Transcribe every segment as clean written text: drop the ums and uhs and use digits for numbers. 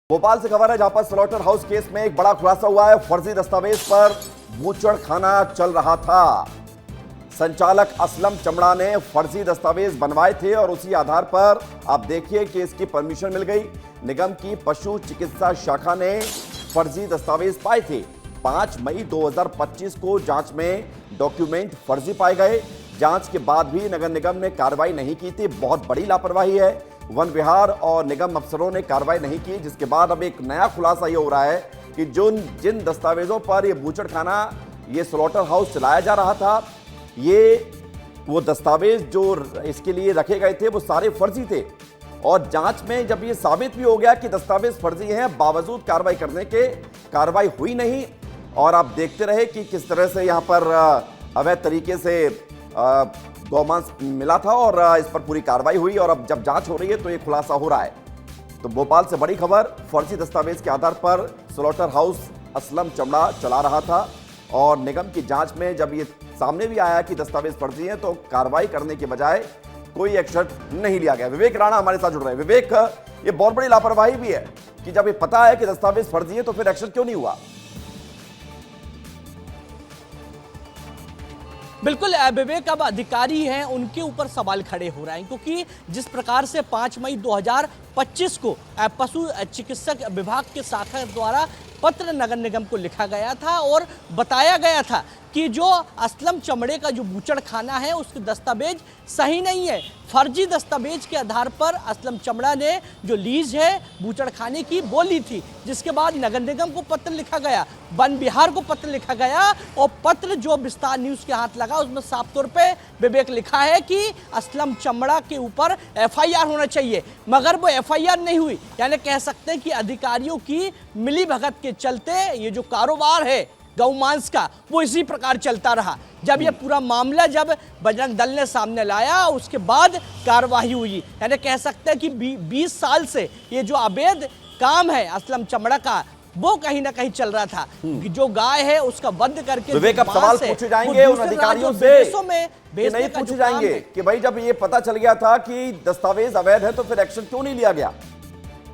भोपाल से खबर है जहां पर स्लॉटर हाउस केस में एक बड़ा खुलासा हुआ है। फर्जी दस्तावेज पर बूचड़खाना चल रहा था। संचालक असलम चमड़ा ने फर्जी दस्तावेज बनवाए थे और उसी आधार पर आप देखिए कि इसकी परमिशन मिल गई। निगम की पशु चिकित्सा शाखा ने फर्जी दस्तावेज पाए थे। 5 मई 2025 को जांच में डॉक्यूमेंट फर्जी पाए गए। जांच के बाद भी नगर निगम ने कार्रवाई नहीं की थी। बहुत बड़ी लापरवाही है। वन विहार और निगम अफसरों ने कार्रवाई नहीं की, जिसके बाद अब एक नया खुलासा ये हो रहा है कि जिन दस्तावेजों पर ये बूचड़खाना, ये स्लॉटर हाउस चलाया जा रहा था, ये वो दस्तावेज जो इसके लिए रखे गए थे वो सारे फर्जी थे। और जांच में जब ये साबित भी हो गया कि दस्तावेज फर्जी हैं, बावजूद कार्रवाई करने के कार्रवाई हुई नहीं। और आप देखते रहे कि किस तरह से यहाँ पर अवैध तरीके से गौमांस मिला था और इस पर पूरी कार्रवाई हुई। और अब जब जांच हो रही है तो ये खुलासा हो रहा है। तो भोपाल से बड़ी खबर, फर्जी दस्तावेज के आधार पर स्लॉटर हाउस असलम चमड़ा चला रहा था और निगम की जांच में जब ये सामने भी आया कि दस्तावेज फर्जी हैं तो कार्रवाई करने के बजाय कोई एक्शन नहीं लिया गया। विवेक राणा हमारे साथ जुड़ रहे हैं। विवेक, ये बहुत बड़ी लापरवाही भी है कि जब ये पता है कि दस्तावेज फर्जी है तो फिर एक्शन क्यों नहीं हुआ? बिल्कुल विवेक, अब अधिकारी हैं उनके ऊपर सवाल खड़े हो रहे हैं, क्योंकि जिस प्रकार से 5 मई 2025 को पशु चिकित्सक विभाग के शाखा द्वारा पत्र नगर निगम को लिखा गया था और बताया गया था कि जो असलम चमड़े का जो बूचड़खाना है उसके दस्तावेज सही नहीं है। फर्जी दस्तावेज के आधार पर असलम चमड़ा ने जो लीज है बूचड़खाने की वो ली थी, जिसके बाद नगर निगम को पत्र लिखा गया, वन विहार को पत्र लिखा गया और पत्र जो विस्तार न्यूज़ के हाथ लगा उसमें साफ तौर पे विवेक लिखा है कि असलम चमड़ा के ऊपर FIR होना चाहिए, मगर वो FIR नहीं हुई। यानी कह सकते हैं कि अधिकारियों की मिलीभगत के चलते ये जो कारोबार है गौमांस का वो इसी प्रकार चलता रहा। जब ये पूरा मामला जब बजरंग दल ने सामने लाया उसके बाद कार्रवाई हुई। यानी कह सकते हैं कि 20 साल से ये जो अवैध काम है असलम चमड़ा का वो कहीं ना कहीं चल रहा था। जो गाय है उसका वध करके विवेक, अब सवाल पूछे जाएंगे उन अधिकारियों से कि नहीं पूछे जाएंगे कि भाई जब ये पता चल गया था कि दस्तावेज अवैध है तो फिर एक्शन क्यों नहीं लिया गया?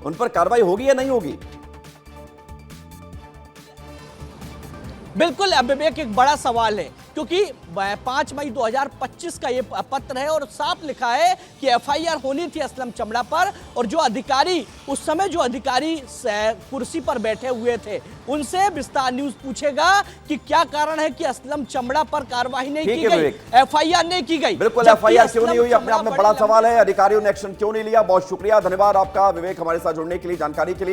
उन पर कार्रवाई होगी या नहीं होगी? बिल्कुल विवेक, एक बड़ा सवाल है, क्योंकि 5 मई 2025 का ये पत्र है और साफ लिखा है कि FIR होनी थी असलम चमड़ा पर। और जो अधिकारी उस समय कुर्सी पर बैठे हुए थे उनसे विस्तार न्यूज़ पूछेगा कि क्या कारण है कि असलम चमड़ा पर कार्रवाई नहीं की गई, FIR नहीं की गई। बिल्कुल, FIR क्यों नहीं हुई, अपने आप में बड़ा सवाल है। अधिकारियों ने एक्शन क्यों नहीं लिया? बहुत शुक्रिया, धन्यवाद आपका विवेक हमारे साथ जुड़ने के लिए, जानकारी के लिए।